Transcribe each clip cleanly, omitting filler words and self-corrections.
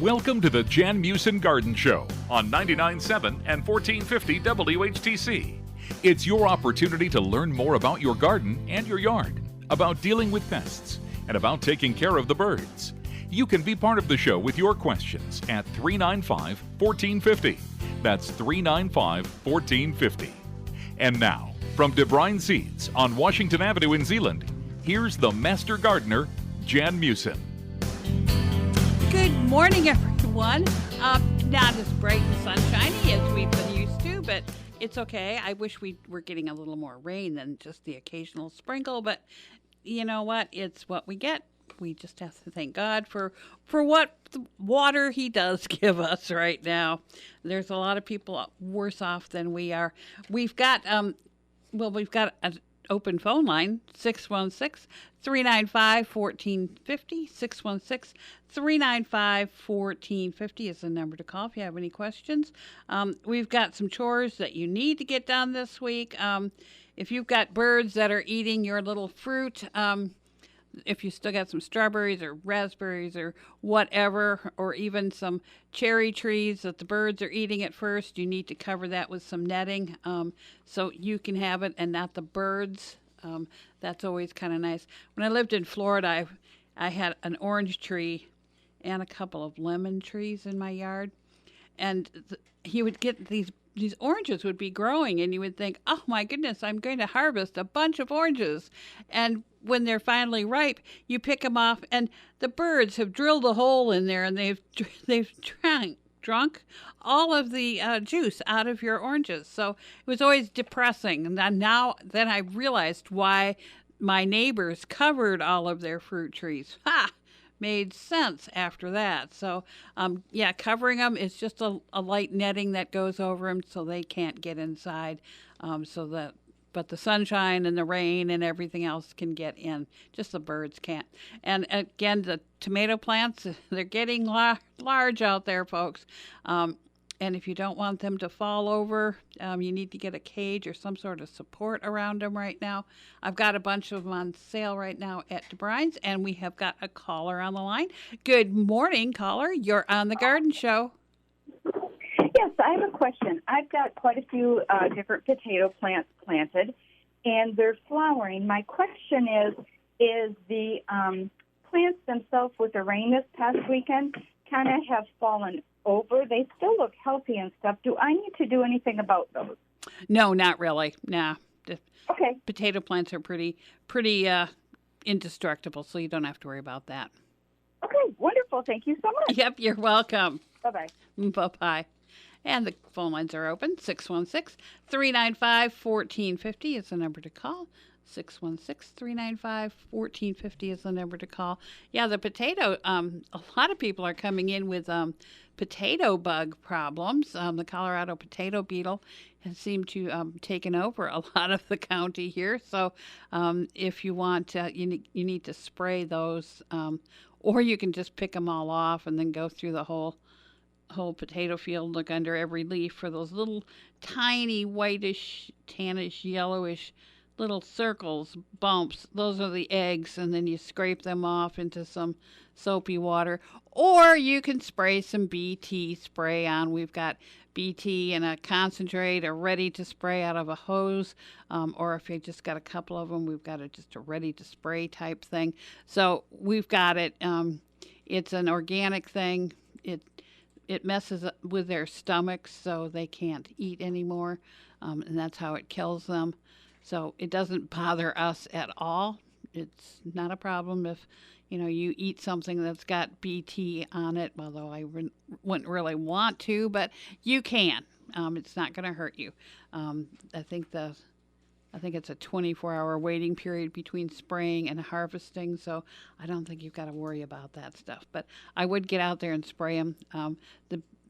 Welcome to the Jan Meeuwsen Garden Show on 99.7 and 1450 WHTC. It's your opportunity to learn more about your garden and your yard, about dealing with pests, and about taking care of the birds. You can be part of the show with your questions at 395-1450. That's 395-1450. And now, from De Bruyne Seeds on Washington Avenue in Zeeland, here's the Master Gardener, Jan Meeuwsen. Good morning, everyone. Not as bright and sunshiny as we've been used to, but it's okay. I wish we were getting a little more rain than just the occasional sprinkle, but you know what? It's what we get. We just have to thank God for what the water He does give us right now. There's a lot of people worse off than we are. We've got an open phone line, 616-395-1450. 616-395-1450 is the number to call if you have any questions. We've got some chores that you need to get done this week. If you've got birds that are eating your little fruit, if you still got some strawberries or raspberries or whatever, or even some cherry trees that the birds are eating at first, you need to cover that with some netting so you can have it and not the birds. That's always kind of nice. When I lived in Florida, I had an orange tree and a couple of lemon trees in my yard, and he would get these oranges would be growing, and you would think, oh my goodness, I'm going to harvest a bunch of oranges. And when they're finally ripe, you pick them off, and the birds have drilled a hole in there, and they've drunk all of the juice out of your oranges. So it was always depressing. And then I realized why my neighbors covered all of their fruit trees. Made sense after that. So, covering them is just a light netting that goes over them so they can't get inside. But the sunshine and the rain and everything else can get in. Just the birds can't. And again, the tomato plants, they're getting large out there, folks. And if you don't want them to fall over, you need to get a cage or some sort of support around them right now. I've got a bunch of them on sale right now at De Bruyne's, and we have got a caller on the line. Good morning, caller. You're on the Garden Show. Yes, I have a question. I've got quite a few different potato plants planted, and they're flowering. My question is the plants themselves with the rain this past weekend kind of have fallen over? They still look healthy and stuff. Do I need to do anything about those? No, not really. Nah. Okay. Potato plants are pretty indestructible, so you don't have to worry about that. Okay, wonderful. Thank you so much. Yep, you're welcome. Bye-bye. Bye-bye. And the phone lines are open. 616-395-1450 is the number to call. 616-395-1450 is the number to call. Yeah, the potato, a lot of people are coming in with potato bug problems. The Colorado potato beetle has seemed to taken over a lot of the county here. So if you want, you need to spray those, or you can just pick them all off and then go through the whole potato field, look under every leaf for those little tiny whitish, tannish, yellowish little circles, bumps. Those are the eggs, and then you scrape them off into some soapy water. Or you can spray some BT spray on. We've got BT in a concentrate or ready to spray out of a hose. Or if you just got a couple of them, we've got just a ready to spray type thing. So we've got it. It's an organic thing. It messes with their stomachs, so they can't eat anymore, and that's how it kills them. So it doesn't bother us at all. It's not a problem if, you eat something that's got BT on it, although I wouldn't really want to, but you can. It's not going to hurt you. I think it's a 24-hour waiting period between spraying and harvesting, so I don't think you've got to worry about that stuff. But I would get out there and spray them.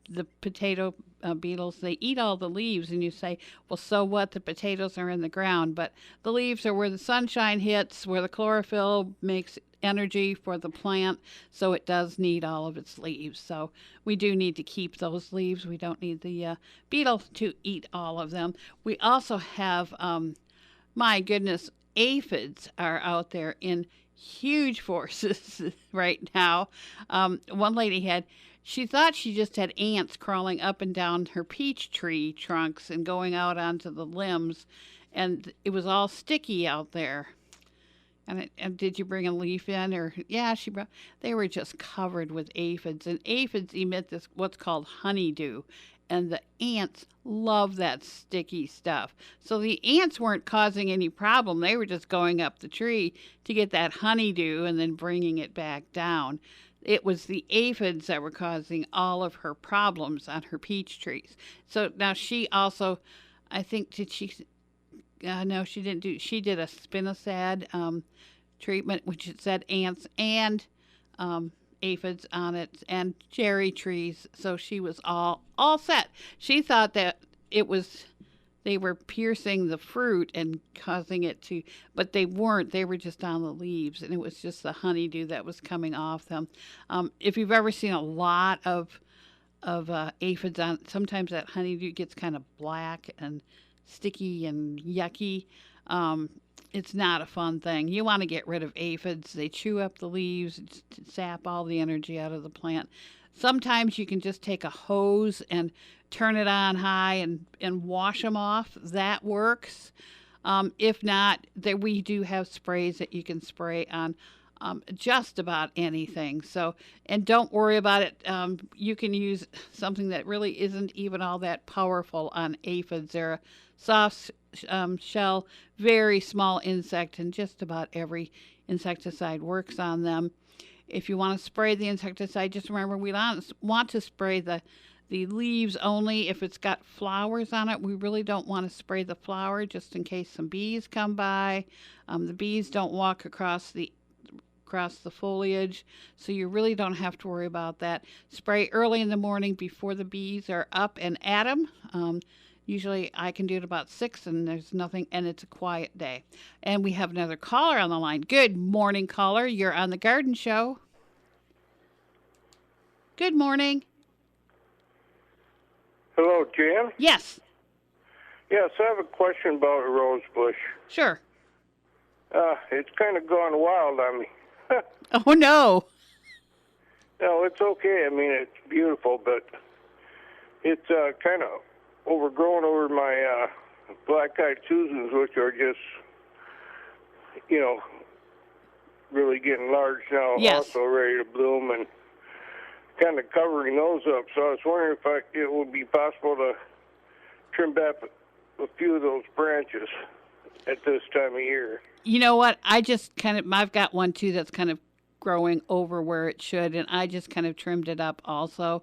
The potato beetles, they eat all the leaves, and you say, well, so what? The potatoes are in the ground, but the leaves are where the sunshine hits, where the chlorophyll makes energy for the plant, so it does need all of its leaves. So we do need to keep those leaves. We don't need the beetle to eat all of them. We also have, my goodness, aphids are out there in huge forces right now. One lady she thought she just had ants crawling up and down her peach tree trunks and going out onto the limbs, and it was all sticky out there. And did you bring a leaf in? Or yeah, she brought. They were just covered with aphids, and aphids emit this what's called honeydew, and the ants love that sticky stuff. So the ants weren't causing any problem. They were just going up the tree to get that honeydew and then bringing it back down. It was the aphids that were causing all of her problems on her peach trees. So now she also, I think, did she? No, she didn't do. She did a spinosad treatment, which it said ants and aphids on it, and cherry trees. So she was all set. She thought that it was they were piercing the fruit and causing it to, but they weren't. They were just on the leaves, and it was just the honeydew that was coming off them. If you've ever seen a lot of aphids on, sometimes that honeydew gets kind of black and sticky and yucky. It's not a fun thing. You want to get rid of aphids. They chew up the leaves, sap all the energy out of the plant. Sometimes you can just take a hose and turn it on high and wash them off. That works. If not, we do have sprays that you can spray on just about anything. So, and don't worry about it. You can use something that really isn't even all that powerful on aphids. They're a soft shell, very small insect, and just about every insecticide works on them. If you want to spray the insecticide, just remember we want to spray the leaves only. If it's got flowers on it, we really don't want to spray the flower just in case some bees come by. The bees don't walk across the foliage, so you really don't have to worry about that. Spray early in the morning before the bees are up and at them. Usually I can do it about 6 and there's nothing, and it's a quiet day. And we have another caller on the line. Good morning, caller. You're on the Garden Show. Good morning. Hello, Jan? Yes. Yes, I have a question about a rose bush. Sure. It's kind of gone wild on me. Oh, no. No, it's okay. I mean, it's beautiful, but it's kind of overgrown over my black-eyed Susans, which are just, really getting large now, Yes. also ready to bloom, and kind of covering those up. So I was wondering if it would be possible to trim back a few of those branches at this time of year. You know what? I've got one too that's kind of growing over where it should, and I just kind of trimmed it up also.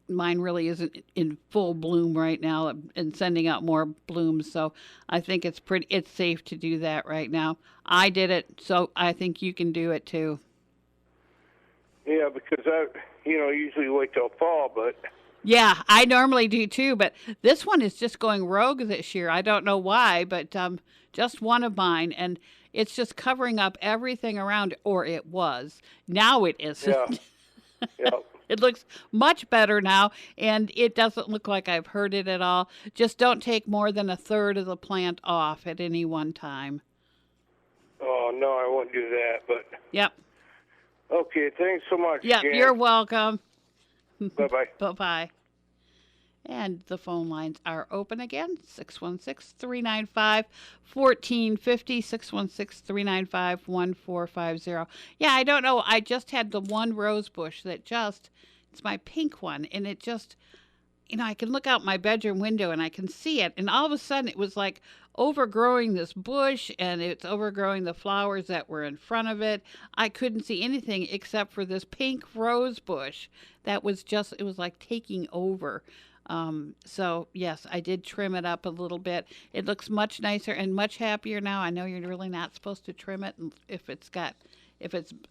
Mine really isn't in full bloom right now and sending out more blooms, so I think it's safe to do that right now. I did it, so I think you can do it too. Yeah, because I, usually wait till fall, but... Yeah, I normally do too, but this one is just going rogue this year. I don't know why, but just one of mine, and it's just covering up everything around it, or it was. Now it isn't. Yeah. Yeah. It looks much better now, and it doesn't look like I've hurt it at all. Just don't take more than a third of the plant off at any one time. Oh, no, I won't do that, but... Yep. Okay, thanks so much, Yep, Jan. you're welcome. Bye-bye. Bye-bye. And the phone lines are open again, 616-395-1450, 616-395-1450. Yeah, I don't know. I just had the one rose bush that it's my pink one, and it just, I can look out my bedroom window and I can see it, and all of a sudden it was like overgrowing this bush, and it's overgrowing the flowers that were in front of it. I couldn't see anything except for this pink rose bush that was it was like taking over. So yes, I did trim it up a little bit. It looks much nicer and much happier now. I know you're really not supposed to trim it if it's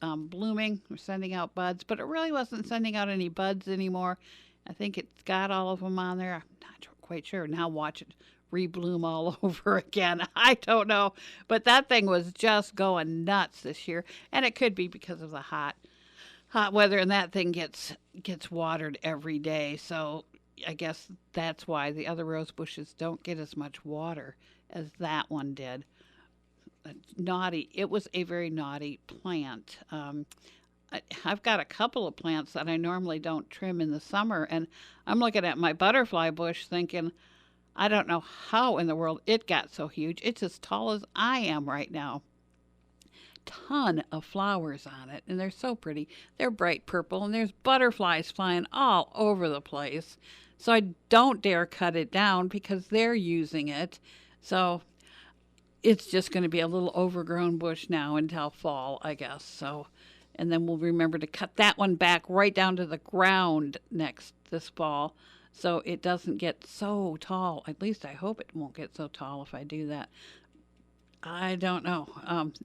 blooming or sending out buds, but it really wasn't sending out any buds anymore. I think it's got all of them on there. I'm not quite sure. Now watch it rebloom all over again. I don't know, but that thing was just going nuts this year, and it could be because of the hot weather, and that thing gets watered every day. So I guess that's why the other rose bushes don't get as much water as that one did. Naughty. It was a very naughty plant. I've got a couple of plants that I normally don't trim in the summer, and I'm looking at my butterfly bush thinking, I don't know how in the world it got so huge. It's as tall as I am right now. Ton of flowers on it, and they're so pretty. They're bright purple, and there's butterflies flying all over the place. So I don't dare cut it down because they're using it. So it's just going to be a little overgrown bush now until fall, I guess. So, and then we'll remember to cut that one back right down to the ground this fall, so it doesn't get so tall. At least I hope it won't get so tall if I do that. I don't know.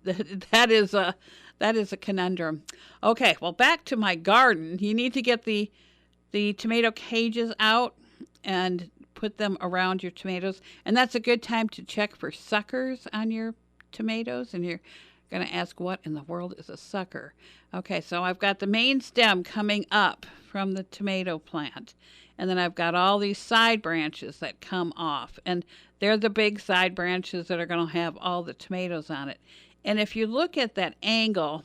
That is a conundrum. Okay, well, back to my garden. You need to get the tomato cages out and put them around your tomatoes, and that's a good time to check for suckers on your tomatoes. And you're going to ask, what in the world is a sucker? Okay, so I've got the main stem coming up from the tomato plant, and then I've got all these side branches that come off, and they're the big side branches that are going to have all the tomatoes on it. And if you look at that angle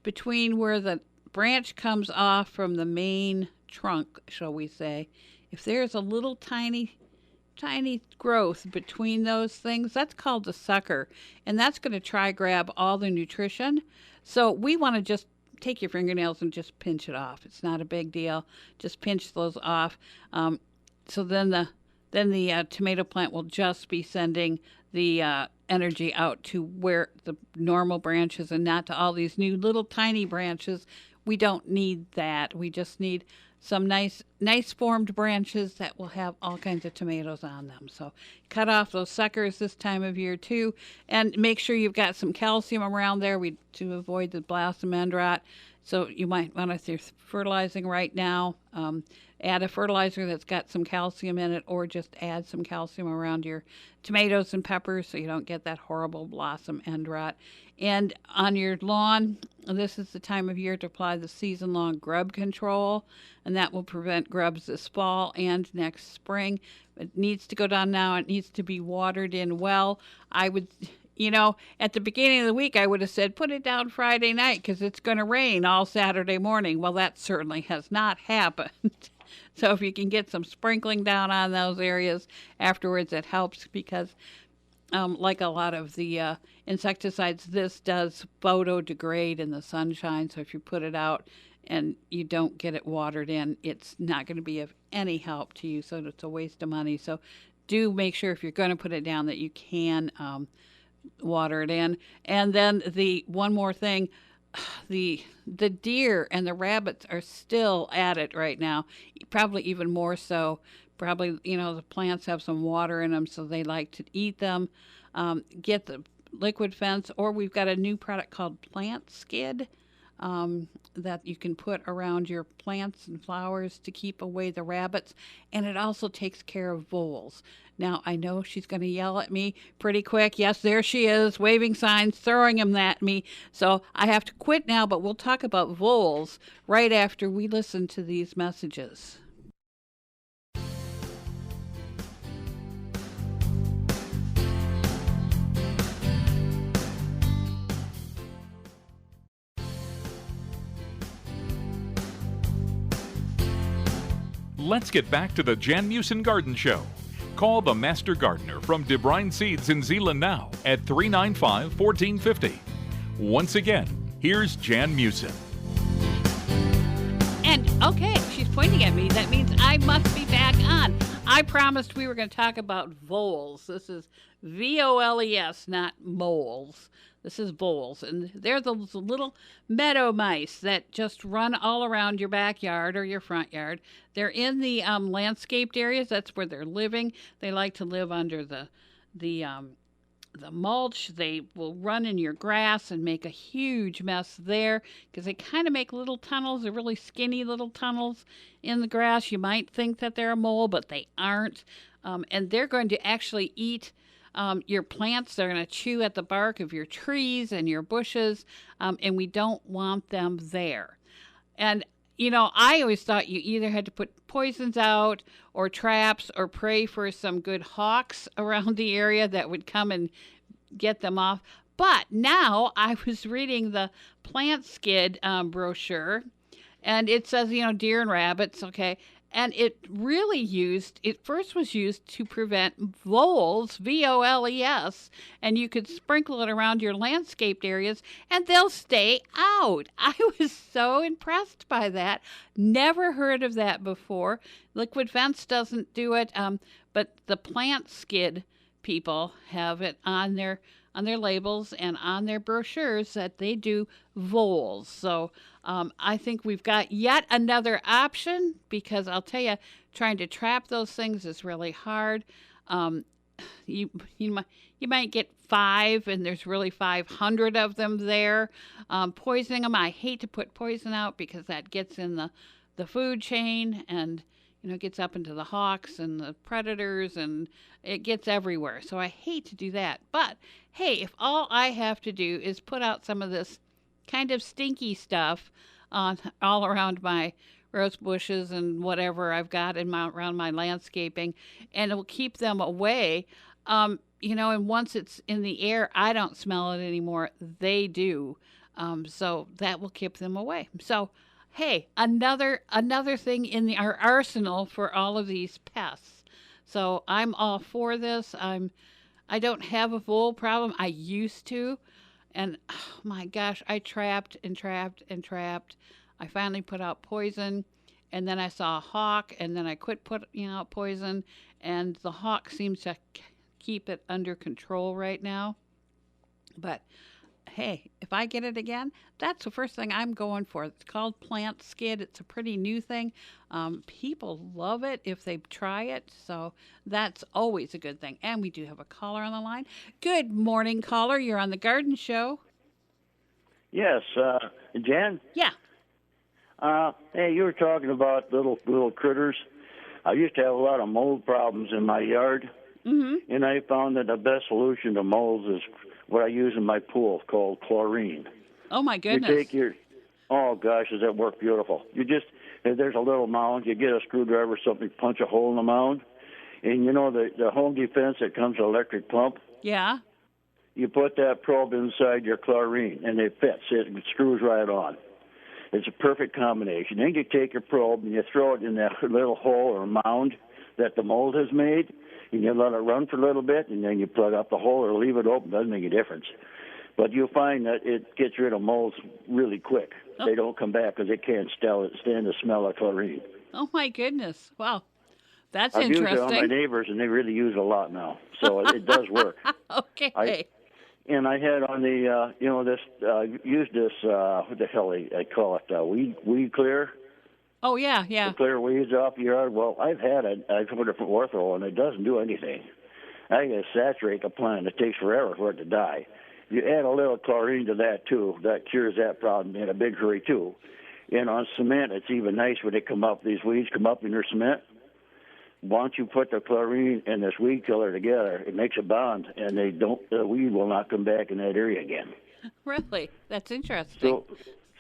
between where the branch comes off from the main trunk, shall we say, if there's a little tiny growth between those things, that's called the sucker, and that's going to try grab all the nutrition. So we want to just take your fingernails and just pinch it off. It's not a big deal. Just pinch those off. So then the tomato plant will just be sending the energy out to where the normal branches and not to all these new little tiny branches. We don't need that. We just need some nice formed branches that will have all kinds of tomatoes on them. So cut off those suckers this time of year too, and make sure you've got some calcium around there to avoid the blossom end rot. So you might want to, if you're fertilizing right now, add a fertilizer that's got some calcium in it, or just add some calcium around your tomatoes and peppers so you don't get that horrible blossom end rot. And on your lawn, this is the time of year to apply the season-long grub control, and that will prevent grubs this fall and next spring. It needs to go down now. It needs to be watered in well. I would, at the beginning of the week, I would have said, put it down Friday night because it's going to rain all Saturday morning. Well, that certainly has not happened. So if you can get some sprinkling down on those areas afterwards, it helps because like a lot of the insecticides, this does photodegrade in the sunshine. So if you put it out and you don't get it watered in, it's not going to be of any help to you. So it's a waste of money. So do make sure if you're going to put it down that you can water it in. And then the one more thing, the deer and the rabbits are still at it right now, probably even more so. Probably, the plants have some water in them, so they like to eat them. Get the liquid fence, or we've got a new product called Plant Skid that you can put around your plants and flowers to keep away the rabbits, and it also takes care of voles. Now, I know she's going to yell at me pretty quick. Yes, there she is, waving signs, throwing them at me. So I have to quit now, but we'll talk about voles right after we listen to these messages. Let's get back to the Jan Meeuwsen Garden Show. Call the Master Gardener from De Bruyn Seeds in Zeeland now at 395-1450. Once again, here's Jan Meeuwsen. And okay, she's pointing at me. That means I must be back on. I promised we were going to talk about voles. This is VOLES, not moles. This is voles, and they're those little meadow mice that just run all around your backyard or your front yard. They're in the landscaped areas. That's where they're living. They like to live under the mulch. They will run in your grass and make a huge mess there because they kind of make little tunnels. They're really skinny little tunnels in the grass. You might think that they're a mole, but they aren't. And they're going to actually eat your plants. They're going to chew at the bark of your trees and your bushes, and we don't want them there. And, I always thought you either had to put poisons out or traps or pray for some good hawks around the area that would come and get them off. But now I was reading the Plant Skid brochure, and it says, deer and rabbits, okay? And it first was used to prevent voles, VOLES, and you could sprinkle it around your landscaped areas and they'll stay out. I was so impressed by that. Never heard of that before. Liquid Fence doesn't do it, but the Plant Skid people have it on their labels and on their brochures that they do voles. So I think we've got yet another option, because I'll tell you, trying to trap those things is really hard. You might get 5, and there's really 500 of them there. Poisoning them, I hate to put poison out because that gets in the food chain, and it gets up into the hawks and the predators, and it gets everywhere. So I hate to do that. But hey, if all I have to do is put out some of this kind of stinky stuff all around my rose bushes and whatever I've got around my landscaping, and it will keep them away. And once it's in the air, I don't smell it anymore. They do. So that will keep them away. So, hey, another thing in our arsenal for all of these pests. So I'm all for this. I don't have a vole problem. I used to. And oh my gosh, I trapped and trapped and trapped. I finally put out poison, and then I saw a hawk, and then I quit putting out poison, and the hawk seems to keep it under control right now. But hey, if I get it again, that's the first thing I'm going for. It's called Plant Skid. It's a pretty new thing. People love it if they try it, so that's always a good thing. And we do have a caller on the line. Good morning, caller. You're on the Garden Show. Yes, Jan? Yeah. Hey, you were talking about little critters. I used to have a lot of mold problems in my yard, and I found that the best solution to molds is what I use in my pool, called chlorine. Oh, my goodness. You take oh, gosh, does that work beautiful. There's a little mound. You get a screwdriver or something, punch a hole in the mound, and the Home Defense that comes with an electric pump? Yeah. You put that probe inside your chlorine, and it fits. It screws right on. It's a perfect combination. Then you take your probe and you throw it in that little hole or mound that the mold has made, and you let it run for a little bit, and then you plug up the hole or leave it open. Doesn't make a difference. But you'll find that it gets rid of molds really quick. Oh. They don't come back because they can't stand the smell of chlorine. Oh, my goodness. Wow. That's I've interesting. used it on my neighbors, and they really use it a lot now. So it does work. Okay. And I had on the, used this, what the hell I call it, weed clear. Oh, yeah. To clear weeds off your yard. Well, I've had it. I've put it for ortho, and it doesn't do anything. I gotta saturate the plant. It takes forever for it to die. You add a little chlorine to that, too. That cures that problem in a big hurry, too. And on cement, it's even nice when they come up. These weeds come up in your cement. Once you put the chlorine and this weed killer together, it makes a bond, and the weed will not come back in that area again. Really? That's interesting.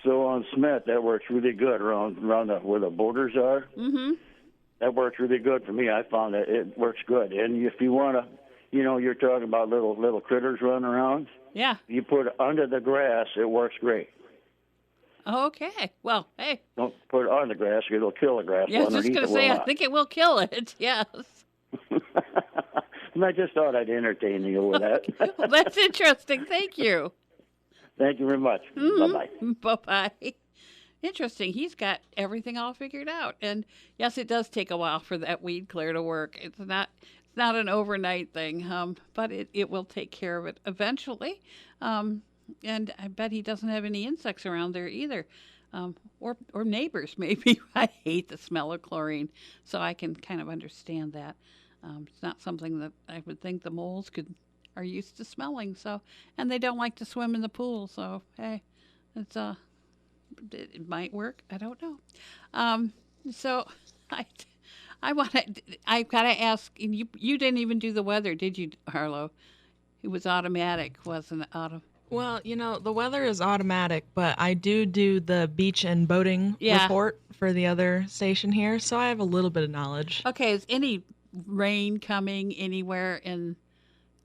So on cement, that works really good around where the borders are. Mm-hmm. That works really good for me. I found that it works good. And if you want to, you're talking about little critters running around. Yeah. You put it under the grass, it works great. Okay. Well, hey. Don't put it on the grass, it'll kill the grass. Yeah, I was just going to say, I think it will kill it, yes. I just thought I'd entertain you with that. Well, that's interesting. Thank you. Thank you very much. Mm-hmm. Bye-bye. Bye-bye. Interesting. He's got everything all figured out. And, yes, it does take a while for that weed clear to work. It's not an overnight thing, but it will take care of it eventually. And I bet he doesn't have any insects around there either, or neighbors maybe. I hate the smell of chlorine, so I can kind of understand that. It's not something that I would think the moles are used to smelling. So, and they don't like to swim in the pool. So hey, it might work. I don't know. So I've got to ask. You didn't even do the weather, did you, Harlow? It was automatic, wasn't it? Well, the weather is automatic, but I do the beach and boating report for the other station here, so I have a little bit of knowledge. Okay, is any rain coming anywhere in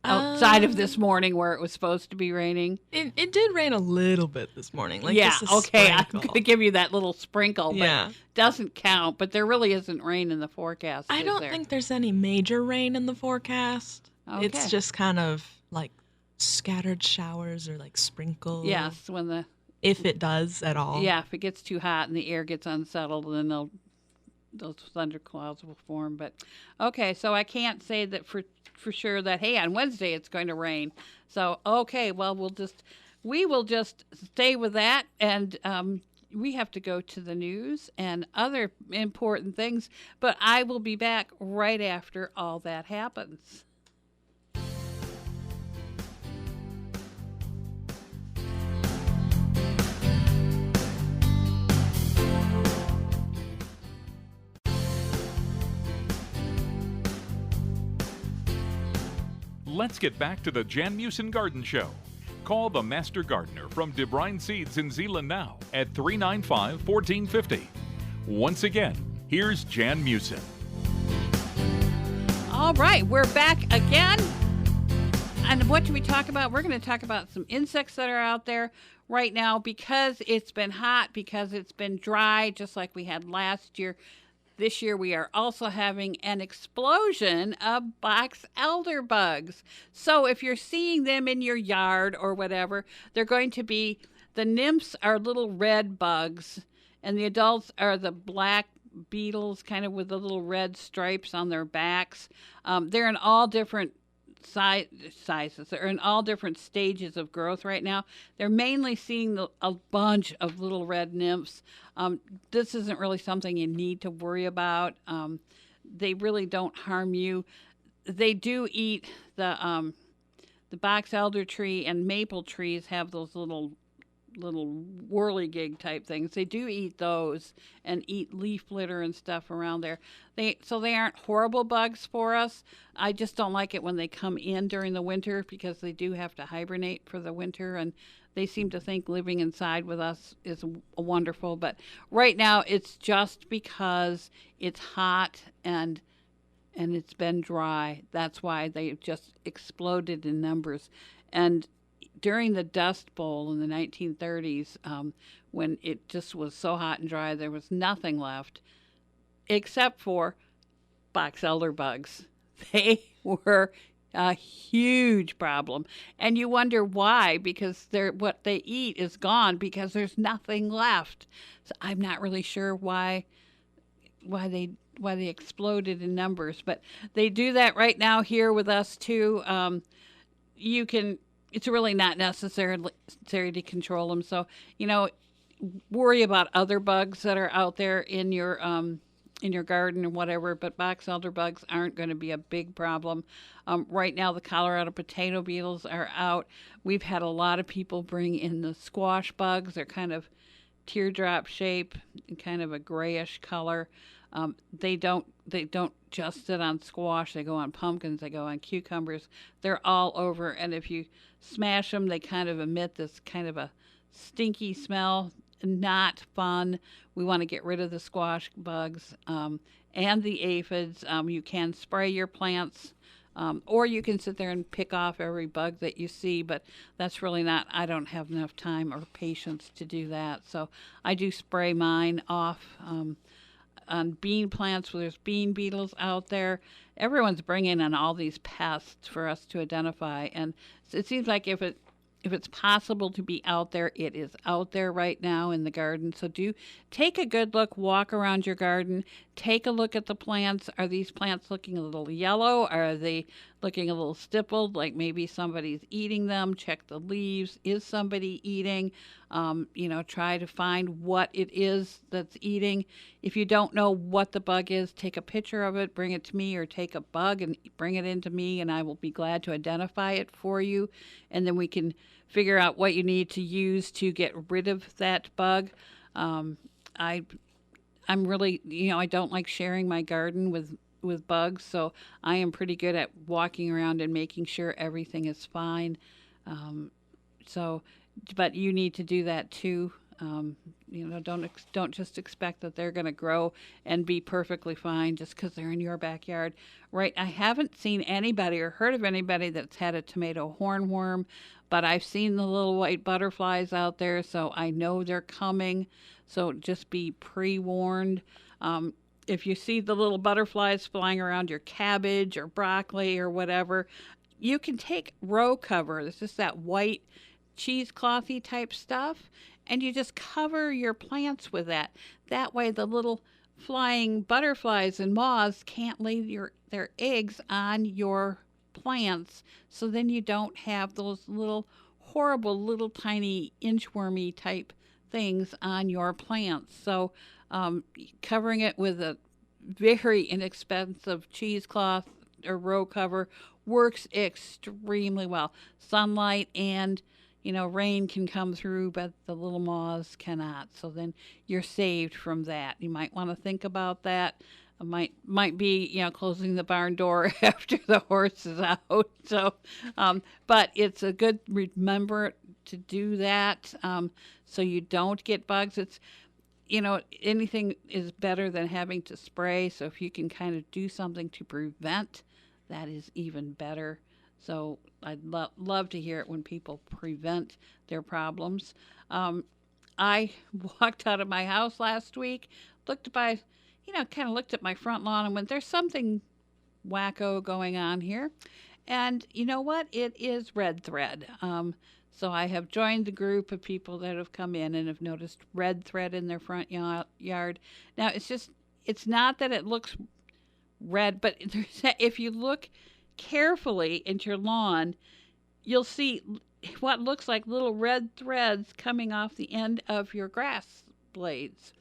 outside of this morning where it was supposed to be raining? It did rain a little bit this morning. Like, yeah, just a okay. sprinkle. I'm going to give you that little sprinkle, Yeah. but doesn't count. But there really isn't rain in the forecast. I don't think there's any major rain in the forecast. Okay. It's just kind of like scattered showers or like sprinkles. Yes, if it does at all. Yeah, if it gets too hot and the air gets unsettled, then those thunderclouds will form. But okay, so I can't say that for sure that, hey, on Wednesday it's going to rain. So okay, well we will just stay with that, and we have to go to the news and other important things. But I will be back right after all that happens. Let's get back to the Jan Meeuwsen Garden Show. Call the Master Gardener from De Bruyne Seeds in Zeeland now at 395-1450. Once again, here's Jan Meeuwsen. All right, we're back again. And what do we talk about? We're going to talk about some insects that are out there right now because it's been hot, because it's been dry, just like we had last year. This year we are also having an explosion of box elder bugs. So if you're seeing them in your yard or whatever, they're going to be, the nymphs are little red bugs, and the adults are the black beetles, kind of with the little red stripes on their backs. They're in all different sizes. They're in all different stages of growth right now. They're mainly seeing a bunch of little red nymphs. This isn't really something you need to worry about. They really don't harm you. They do eat the box elder tree and maple trees have those little whirligig type things. They do eat those and eat leaf litter and stuff around there. So they aren't horrible bugs for us. I just don't like it when they come in during the winter because they do have to hibernate for the winter, and they seem to think living inside with us is wonderful. But right now it's just because it's hot and it's been dry. That's why they just exploded in numbers. And during the Dust Bowl in the 1930s, when it just was so hot and dry, there was nothing left except for box elder bugs. They were a huge problem. And you wonder why, because what they eat is gone because there's nothing left. So I'm not really sure why they exploded in numbers, but they do that right now here with us too. It's really not necessary to control them. So, worry about other bugs that are out there in your garden or whatever, but box elder bugs aren't going to be a big problem. Right now, the Colorado potato beetles are out. We've had a lot of people bring in the squash bugs. They're kind of teardrop shape and kind of a grayish color. They don't just sit on squash. They go on pumpkins. They go on cucumbers. They're all over. And if you smash them, they kind of emit this kind of a stinky smell. Not fun. We want to get rid of the squash bugs and the aphids. You can spray your plants, or you can sit there and pick off every bug that you see, but that's really not, I don't have enough time or patience to do that. So I do spray mine off on bean plants where there's bean beetles out there. Everyone's bringing in all these pests for us to identify, and it seems like if it's possible to be out there, it is out there right now in the garden. So do take a good look, walk around your garden, take a look at the plants. Are these plants looking a little yellow? Are they looking a little stippled, like maybe somebody's eating them? Check the leaves. Is somebody eating? Try to find what it is that's eating. If you don't know what the bug is, take a picture of it, bring it to me, or take a bug and bring it into me, and I will be glad to identify it for you. And then we can figure out what you need to use to get rid of that bug. I'm really, I don't like sharing my garden with bugs, so I am pretty good at walking around and making sure everything is fine. But you need to do that too. don't just expect that they're going to grow and be perfectly fine just because they're in your backyard. Right? I haven't seen anybody or heard of anybody that's had a tomato hornworm, but I've seen the little white butterflies out there, so I know they're coming. So just be pre-warned. If you see the little butterflies flying around your cabbage or broccoli or whatever, you can take row cover. This is that white cheeseclothy type stuff, and you just cover your plants with that. That way the little flying butterflies and moths can't lay their eggs on your plants, so then you don't have those little horrible little tiny inchwormy type things on your plants. So covering it with a very inexpensive cheesecloth or row cover works extremely well. Sunlight and rain can come through, but the little moths cannot. So then you're saved from that. You might want to think about that. It might be closing the barn door after the horse is out. So, but it's a good remember to do that, so you don't get bugs. It's anything is better than having to spray. So if you can kind of do something to prevent, that is even better. So I'd love to hear it when people prevent their problems. I walked out of my house last week, looked at my front lawn and went, there's something wacko going on here. And you know what? It is red thread. So I have joined the group of people that have come in and have noticed red thread in their front yard. Now, it's not that it looks red, but if you look carefully at your lawn, you'll see what looks like little red threads coming off the end of your grass blades.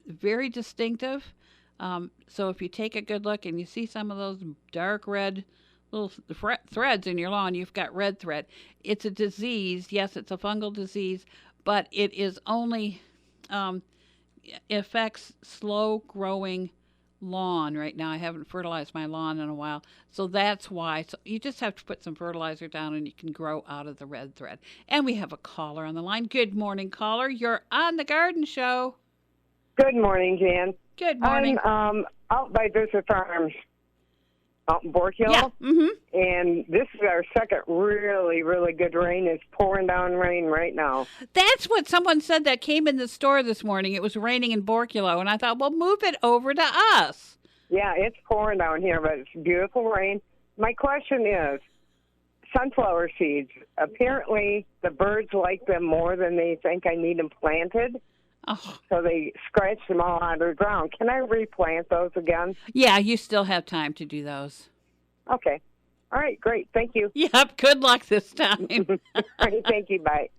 Very distinctive. So if you take a good look and you see some of those dark red little threads in your lawn, you've got red thread. It's a disease. Yes, it's a fungal disease, but it is only affects slow growing lawn right now. I haven't fertilized my lawn in a while, so that's why. So you just have to put some fertilizer down and you can grow out of the red thread. And we have a caller on the line. Good morning, caller. You're on the Garden Show. Good morning, Jan. Good morning. I'm out by Visit Farms out in Bork Hill. Yeah. Mm-hmm. And this is our second really, really good rain. It's pouring down rain right now. That's what someone said that came in the store this morning. It was raining in Borculo, and I thought, well, move it over to us. Yeah, it's pouring down here, but it's beautiful rain. My question is, sunflower seeds. Apparently, the birds like them more than they think I need them planted. Oh. So they scratched them all out of the ground. Can I replant those again? Yeah, you still have time to do those. Okay. All right, great. Thank you. Yep, good luck this time. All right, thank you. Bye.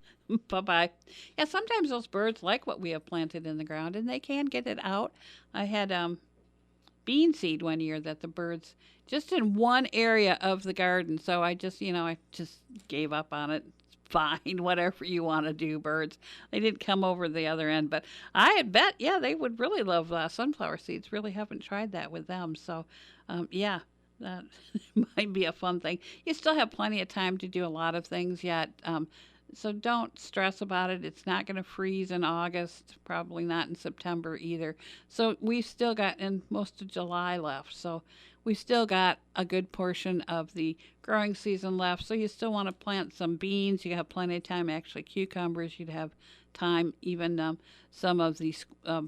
Bye-bye. Yeah, sometimes those birds like what we have planted in the ground, and they can get it out. I had bean seed one year that the birds, just in one area of the garden, so I just gave up on it. Fine, whatever you want to do, birds. They didn't come over the other end, but I bet, yeah, they would really love sunflower seeds. Really haven't tried that with them. So, yeah, that might be a fun thing. You still have plenty of time to do a lot of things yet. So don't stress about it. It's not going to freeze in August, probably not in September either. So we've still got in most of July left. So we still got a good portion of the growing season left. So you still want to plant some beans. You have plenty of time. Actually, cucumbers, you'd have time. Even some of the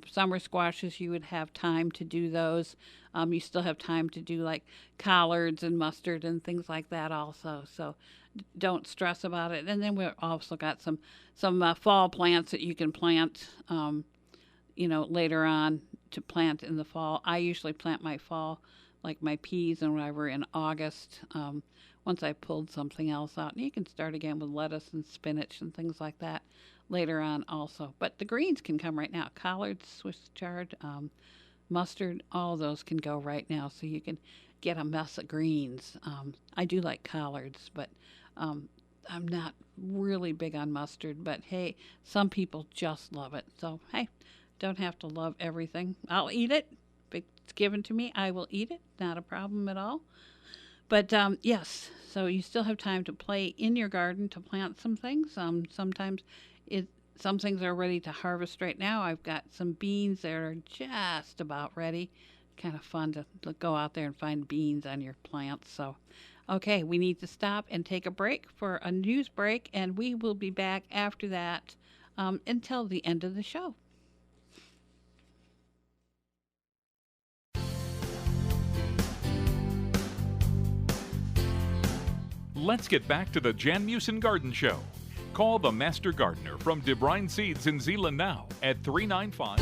summer squashes, you would have time to do those. You still have time to do like collards and mustard and things like that also. So don't stress about it. And then we've also got some fall plants that you can plant, later on to plant in the fall. I usually plant my fall, like my peas and whatever, in August, once I pulled something else out. And you can start again with lettuce and spinach and things like that later on also. But the greens can come right now. Collards, Swiss chard, mustard, all those can go right now. So you can get a mess of greens. I do like collards, but I'm not really big on mustard. But hey, some people just love it. So hey, don't have to love everything. I'll eat it. If it's given to me, I will eat it. Not a problem at all. But yes, so you still have time to play in your garden to plant some things. Sometimes some things are ready to harvest right now. I've got some beans that are just about ready. Kind of fun to go out there and find beans on your plants. So, okay, we need to stop and take a break for a news break, and we will be back after that until the end of the show. Let's get back to the Jan Meeuwsen Garden Show. Call the Master Gardener from De Bruyn Seeds in Zeeland now at 395.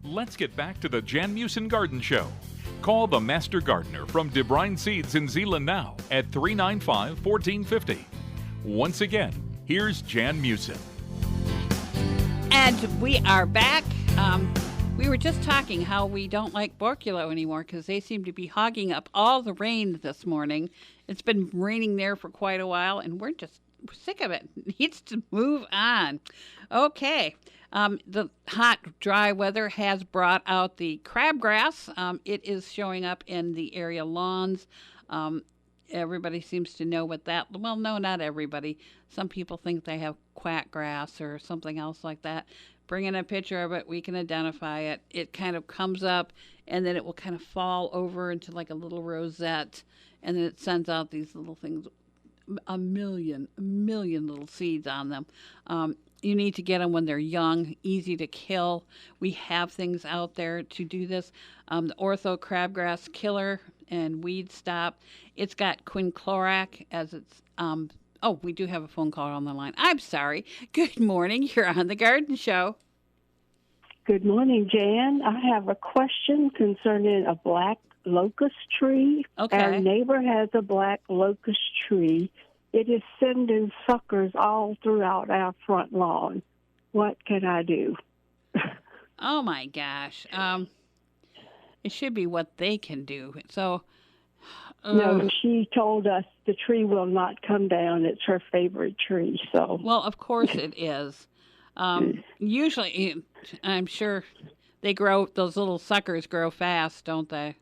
Let's get back to the Jan Meeuwsen Garden Show. Call the Master Gardener from De Bruyn Seeds in Zeeland now at 395-1450. Once again, here's Jan Meeuwsen. And we are back. We were just talking how we don't like Borculo anymore because they seem to be hogging up all the rain this morning. It's been raining there for quite a while, and we're sick of it. It needs to move on. Okay. The hot, dry weather has brought out the crabgrass. It is showing up in the area lawns. Everybody seems to know what that, well, no, not everybody. Some people think they have quack grass or something else like that. Bring in a picture of it, we can identify it. It kind of comes up, and then it will kind of fall over into like a little rosette, and then it sends out these little things, a million little seeds on them. You need to get them when they're young, easy to kill. We have things out there to do this. The Ortho Crabgrass Killer and Weed Stop. It's got quinclorac as its... oh, we do have a phone call on the line. I'm sorry. Good morning. You're on the Garden Show. Good morning, Jan. I have a question concerning a black locust tree. Okay. Our neighbor has a black locust tree. It is sending suckers all throughout our front lawn. What can I do? Oh, my gosh. It should be what they can do. So... No, she told us the tree will not come down. It's her favorite tree. So, well, of course it is. Usually, I'm sure those little suckers grow fast, don't they?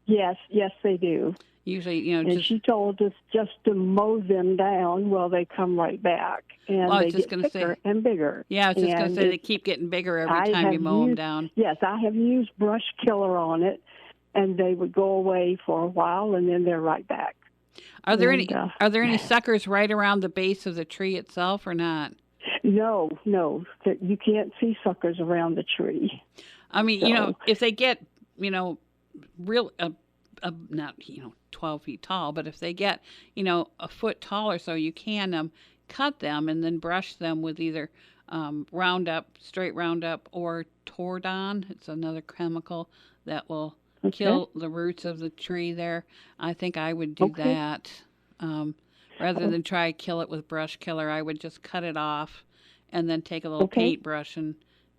Yes, they do. Usually, and she told us just to mow them down. Well, they come right back, and they get thicker and bigger. Yeah, I was just going to say they keep getting bigger every time you mow them down. Yes, I have used brush killer on it, and they would go away for a while, and then they're right back. Are there any suckers right around the base of the tree itself, or not? No, you can't see suckers around the tree. I mean, if they get, real, not 12 feet tall, but if they get, a foot tall or so, you can cut them and then brush them with either straight Roundup, or Tordon. It's another chemical that will kill the roots of the tree there. I think I would do that. Rather than try to kill it with brush killer, I would just cut it off and then take a little paintbrush and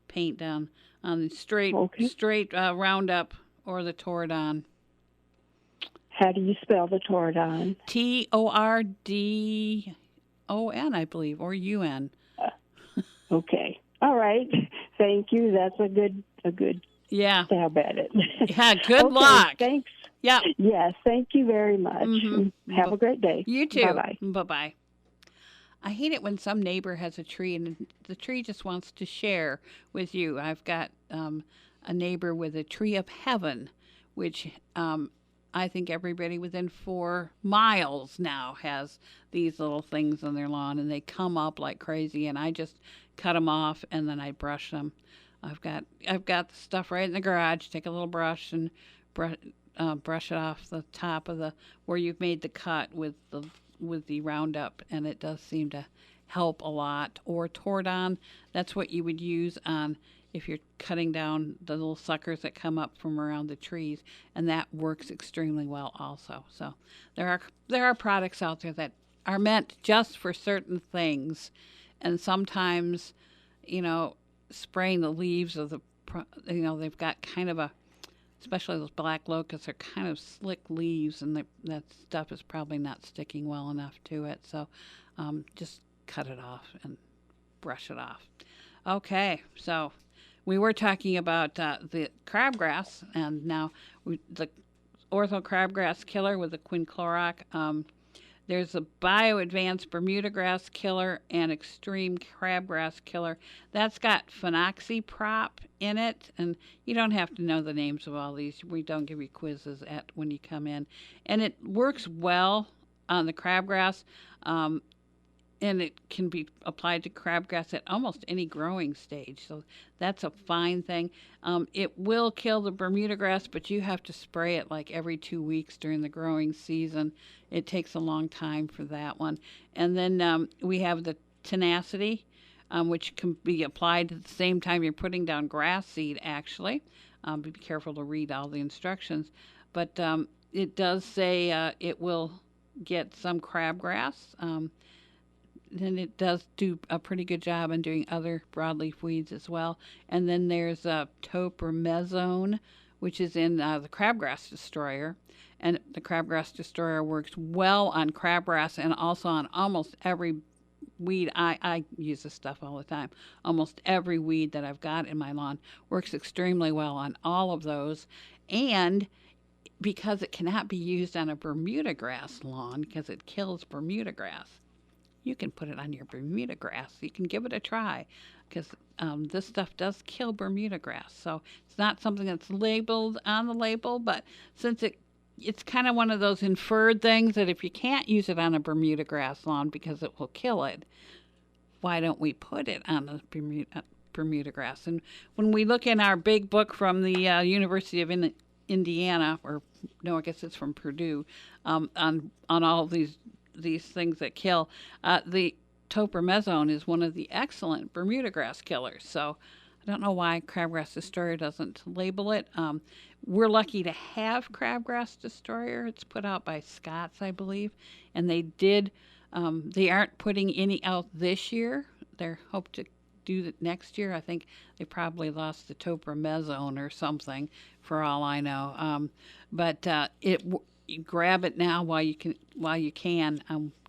paint down on the straight Roundup or the Tordon. How do you spell the Tordon? Tordon, I believe, or UN. Okay. All right. Thank you. That's a good stab at it. Yeah, good luck. Thanks. Yeah. Yes, thank you very much. Mm-hmm. Have a great day. You too. Bye-bye. Bye-bye. I hate it when some neighbor has a tree and the tree just wants to share with you. I've got a neighbor with a tree of heaven, which I think everybody within 4 miles now has these little things on their lawn, and they come up like crazy, and I just cut them off and then I brush them. I've got the stuff right in the garage. Take a little brush and brush it off the top of where you've made the cut with the Roundup, and it does seem to help a lot. Or Tordon, that's what you would use on if you're cutting down the little suckers that come up from around the trees, and that works extremely well also. So there are products out there that are meant just for certain things, and sometimes, spraying the leaves of they've got kind of especially those black locusts are kind of slick leaves, and that stuff is probably not sticking well enough to it. So just cut it off and brush it off. Okay, so we were talking about the crabgrass, and now the ortho crabgrass killer with the quinclorac. There's a bio-advanced Bermuda grass killer and extreme crabgrass killer. That's got phenoxyprop in it, and you don't have to know the names of all these. We don't give you quizzes when you come in. And it works well on the crabgrass, and it can be applied to crabgrass at almost any growing stage. So that's a fine thing. It will kill the Bermuda grass, but you have to spray it like every 2 weeks during the growing season. It takes a long time for that one. And then we have the tenacity, which can be applied at the same time you're putting down grass seed, actually. Be careful to read all the instructions. But it does say it will get some crabgrass. Then it does do a pretty good job in doing other broadleaf weeds as well. And then there's topramezone, which is in the crabgrass destroyer. And the crabgrass destroyer works well on crabgrass and also on almost every weed. I use this stuff all the time. Almost every weed that I've got in my lawn works extremely well on all of those. And because it cannot be used on a Bermuda grass lawn because it kills Bermuda grass, you can put it on your Bermuda grass. You can give it a try because this stuff does kill Bermuda grass. So it's not something that's labeled on the label, but since it's kind of one of those inferred things that if you can't use it on a Bermuda grass lawn because it will kill it, why don't we put it on the Bermuda grass? And when we look in our big book from the University of Indiana, or no, I guess it's from Purdue, on all these things that kill, the topramezone is one of the excellent Bermuda grass killers. So I don't know why Crabgrass Destroyer doesn't label it. We're lucky to have Crabgrass Destroyer. It's put out by Scott's, I believe, and they aren't putting any out this year. They hope to do it next year. I think they probably lost the topramezone or something, for all I know. But you grab it now while you can.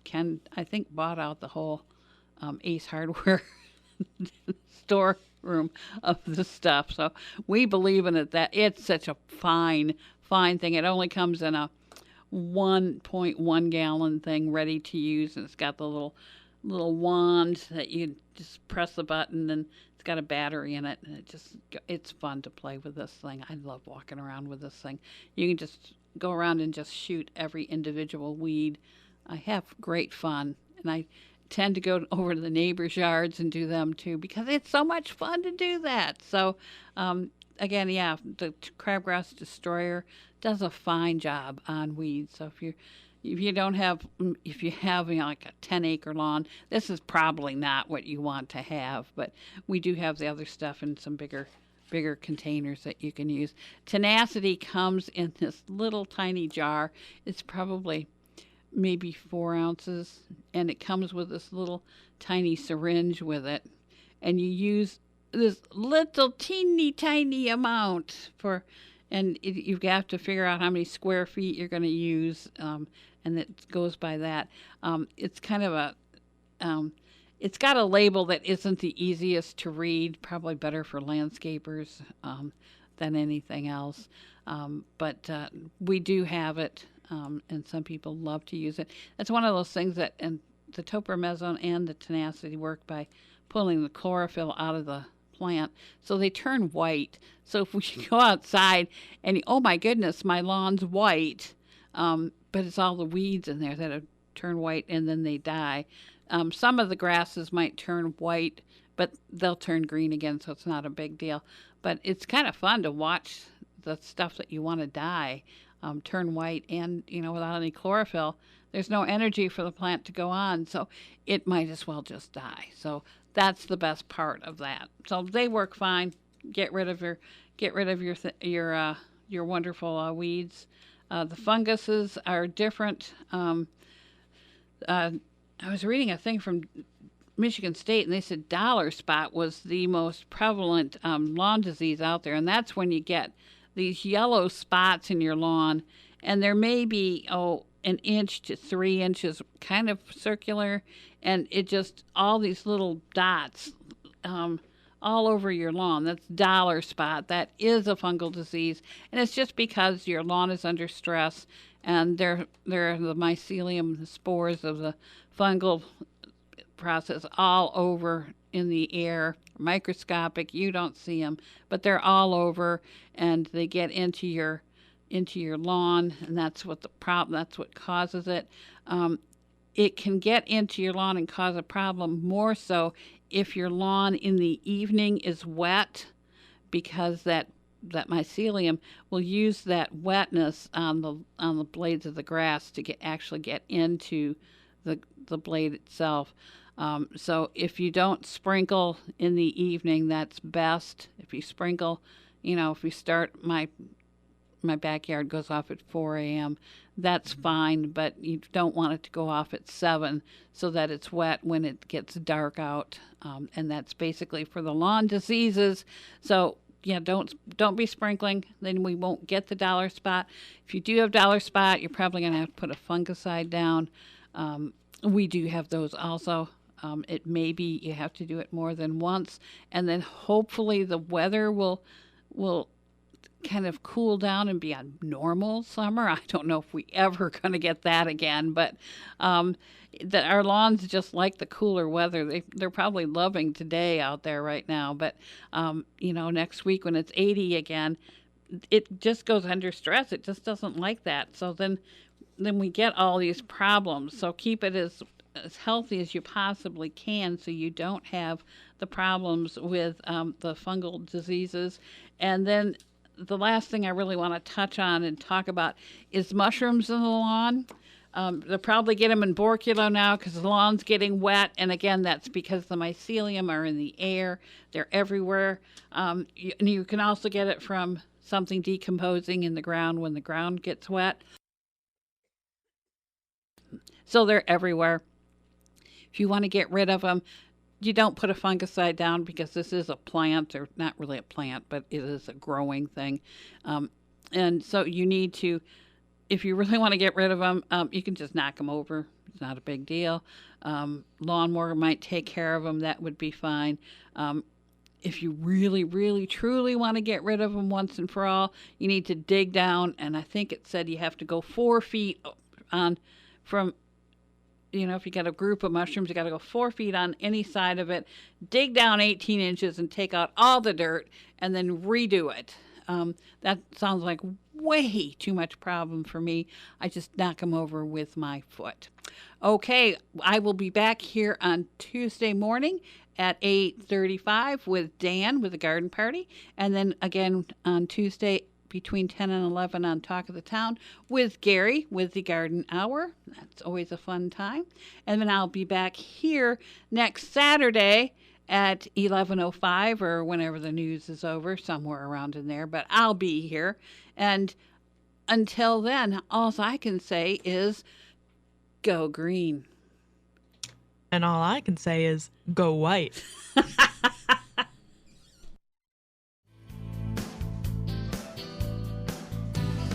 Ken, I think, bought out the whole Ace Hardware storeroom of the stuff. So we believe in it. That it's such a fine thing. It only comes in a 1.1 gallon thing ready to use, and it's got the little wand that you just press the button, and it's got a battery in it, and it's fun to play with this thing. I love walking around with this thing. You can just go around and just shoot every individual weed. I have great fun, and I tend to go over to the neighbors' yards and do them too because it's so much fun to do that. So again, yeah, the Crabgrass Destroyer does a fine job on weeds. So if you have like a 10-acre lawn, this is probably not what you want to have, but we do have the other stuff in some bigger containers that you can use. Tenacity comes in this little tiny jar. It's probably maybe 4 ounces, and it comes with this little tiny syringe with it, and you use this little teeny tiny amount you have to figure out how many square feet you're going to use, and it goes by that. It's kind of it's got a label that isn't the easiest to read, probably better for landscapers than anything else. But we do have it, and some people love to use it. It's one of those things that, and the topramezone and the tenacity work by pulling the chlorophyll out of the plant, so they turn white. So if we go outside and oh my goodness, my lawn's white, but it's all the weeds in there that have turned white and then they die. Some of the grasses might turn white, but they'll turn green again, so it's not a big deal. But it's kind of fun to watch the stuff that you want to die turn white, and without any chlorophyll, there's no energy for the plant to go on, so it might as well just die. So that's the best part of that. So they work fine. Get rid of your wonderful weeds. The funguses are different. I was reading a thing from Michigan State, and they said dollar spot was the most prevalent lawn disease out there, and that's when you get these yellow spots in your lawn, and there may be 1 inch to 3 inches, kind of circular, and it just all these little dots all over your lawn. That's dollar spot. That is a fungal disease, and it's just because your lawn is under stress, and they're the mycelium, the spores of the fungal process all over in the air, microscopic. You don't see them, but they're all over, and they get into your lawn, and that's what the problem. That's what causes it. It can get into your lawn and cause a problem more so if your lawn in the evening is wet, because that mycelium will use that wetness on the blades of the grass to actually get into the blade itself. So if you don't sprinkle in the evening, that's best. If you sprinkle, if you start, my backyard goes off at 4 a.m., that's fine, but you don't want it to go off at 7 so that it's wet when it gets dark out. And that's basically for the lawn diseases. So yeah, don't be sprinkling, then we won't get the dollar spot. If you do have dollar spot, you're probably going to have to put a fungicide down. We do have those also. It may be you have to do it more than once, and then hopefully the weather will kind of cool down and be a normal summer. I don't know if we ever going to get that again, but that our lawns just like the cooler weather. They're probably loving today out there right now, but next week when it's 80 again, it just goes under stress. It just doesn't like that. So then we get all these problems. So keep it as healthy as you possibly can so you don't have the problems with the fungal diseases. And then the last thing I really want to touch on and talk about is mushrooms in the lawn. They'll probably get them in Borculo now because the lawn's getting wet. And again, that's because the mycelium are in the air. They're everywhere. You can also get it from something decomposing in the ground when the ground gets wet. So they're everywhere. If you want to get rid of them, you don't put a fungicide down because this is a plant, or not really a plant, but it is a growing thing. And so you need to, if you really want to get rid of them, you can just knock them over. It's not a big deal. Lawnmower might take care of them. That would be fine. If you really, really, truly want to get rid of them once and for all, you need to dig down. And I think it said you have to go 4 feet from if you got a group of mushrooms, you got to go 4 feet on any side of it, dig down 18 inches and take out all the dirt and then redo it. That sounds like way too much problem for me. I just knock them over with my foot. Okay, I will be back here on Tuesday morning at 8:35 with Dan with the garden party. And then again on Tuesday between 10 and 11 on Talk of the Town with Gary with the Garden Hour. That's always a fun time. And then I'll be back here next Saturday at 11:05 or whenever the news is over, somewhere around in there. But I'll be here. And until then, all I can say is go green. And all I can say is go white.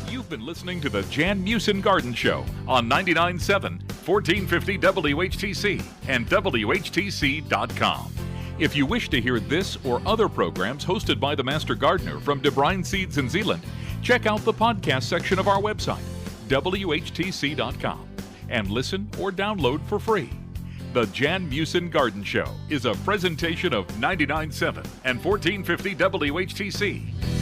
You've been listening to the Jan Meeuwsen Garden Show on 99.7, 1450 WHTC and WHTC.com. If you wish to hear this or other programs hosted by the Master Gardener from De Bruin Seeds in Zeeland, check out the podcast section of our website, WHTC.com, and listen or download for free. The Jan Meeuwsen Garden Show is a presentation of 99.7 and 1450 WHTC.